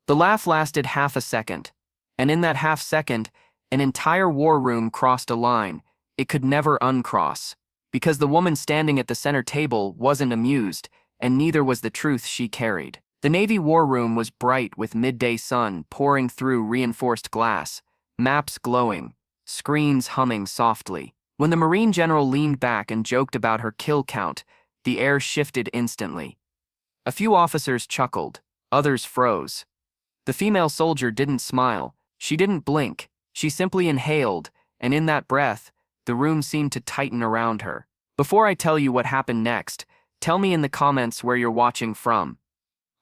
The laugh lasted half a second, and in that half second, an entire war room crossed a line it could never uncross, because the woman standing at the center table wasn't amused, and neither was the truth she carried. The Navy war room was bright with midday sun pouring through reinforced glass, maps glowing, screens humming softly. When the Marine general leaned back and joked about her kill count, the air shifted instantly. A few officers chuckled, others froze. The female soldier didn't smile, she didn't blink, she simply inhaled, and in that breath, the room seemed to tighten around her. Before I tell you what happened next, tell me in the comments where you're watching from.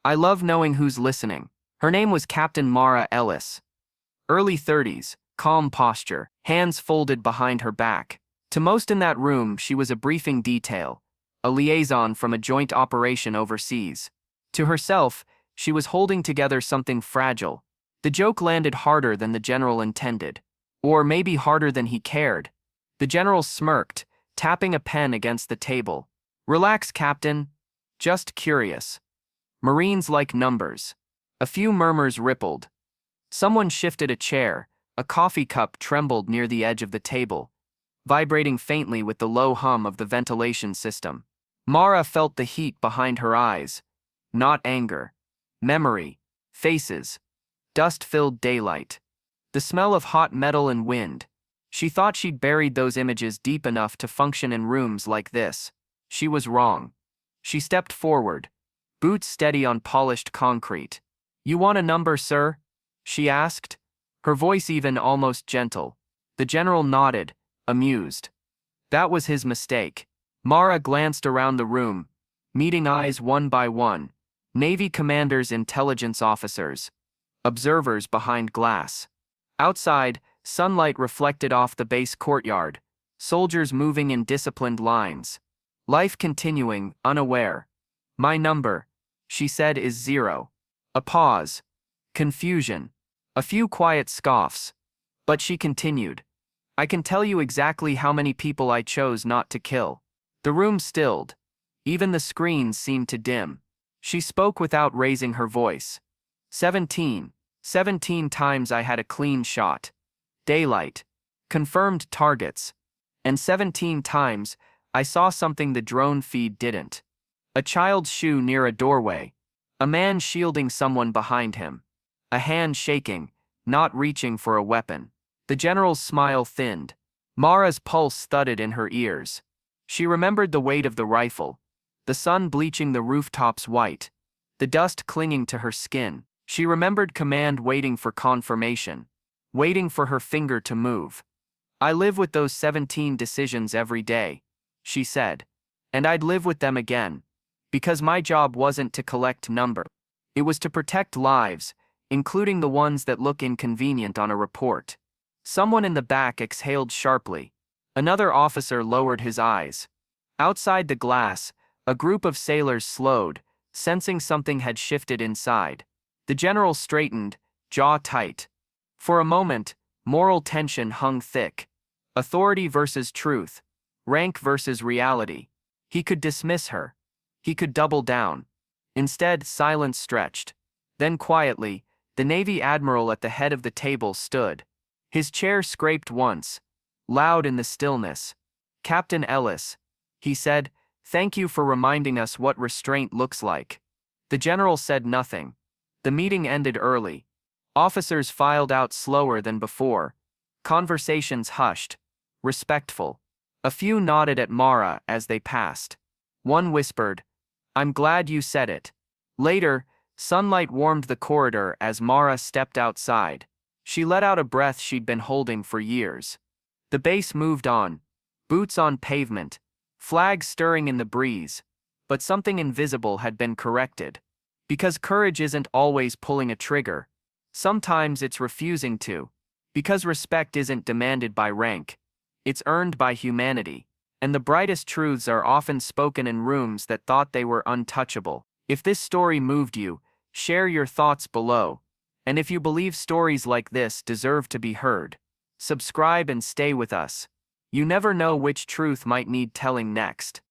I love knowing who's listening. Her name was Captain Mara Ellis. Early 30s, calm posture, hands folded behind her back. To most in that room, she was a briefing detail, a liaison from a joint operation overseas. To herself, she was holding together something fragile. The joke landed harder than the general intended. Or maybe harder than he cared. The general smirked, tapping a pen against the table. Relax, Captain. Just curious. Marines like numbers. A few murmurs rippled. Someone shifted a chair. A coffee cup trembled near the edge of the table, vibrating faintly with the low hum of the ventilation system. Mara felt the heat behind her eyes. Not anger. Memory. Faces. Dust-filled daylight. The smell of hot metal and wind. She thought she'd buried those images deep enough to function in rooms like this. She was wrong. She stepped forward, boots steady on polished concrete. "You want a number, sir?" she asked, her voice even almost gentle. The general nodded, amused. That was his mistake. Mara glanced around the room, meeting eyes one by one. Navy commanders, intelligence officers, observers behind glass. Outside, sunlight reflected off the base courtyard, soldiers moving in disciplined lines. Life continuing, unaware. "My number," she said, "is 0. A pause. Confusion. A few quiet scoffs. But she continued. "I can tell you exactly how many people I chose not to kill." The room stilled. Even the screens seemed to dim. She spoke without raising her voice. 17. 17 times I had a clean shot. Daylight. Confirmed targets. And 17 times, I saw something the drone feed didn't. A child's shoe near a doorway. A man shielding someone behind him. A hand shaking, not reaching for a weapon. The general's smile thinned. Mara's pulse thudded in her ears. She remembered the weight of the rifle, the sun bleaching the rooftops white, the dust clinging to her skin. She remembered command waiting for confirmation, waiting for her finger to move. "I live with those 17 decisions every day," she said. "And I'd live with them again. Because my job wasn't to collect number. It was to protect lives, including the ones that look inconvenient on a report." Someone in the back exhaled sharply. Another officer lowered his eyes. Outside the glass, a group of sailors slowed, sensing something had shifted inside. The general straightened, jaw tight. For a moment, moral tension hung thick. Authority versus truth. Rank versus reality. He could dismiss her. He could double down. Instead, silence stretched. Then quietly, the Navy admiral at the head of the table stood. His chair scraped once, loud in the stillness. "Captain Ellis," he said, "thank you for reminding us what restraint looks like." The general said nothing. The meeting ended early. Officers filed out slower than before. Conversations hushed, respectful. A few nodded at Mara as they passed. One whispered, "I'm glad you said it." Later, sunlight warmed the corridor as Mara stepped outside. She let out a breath she'd been holding for years. The base moved on, boots on pavement, flags stirring in the breeze, but something invisible had been corrected. Because courage isn't always pulling a trigger. Sometimes it's refusing to. Because respect isn't demanded by rank. It's earned by humanity. And the brightest truths are often spoken in rooms that thought they were untouchable. If this story moved you, share your thoughts below. And if you believe stories like this deserve to be heard, subscribe and stay with us. You never know which truth might need telling next.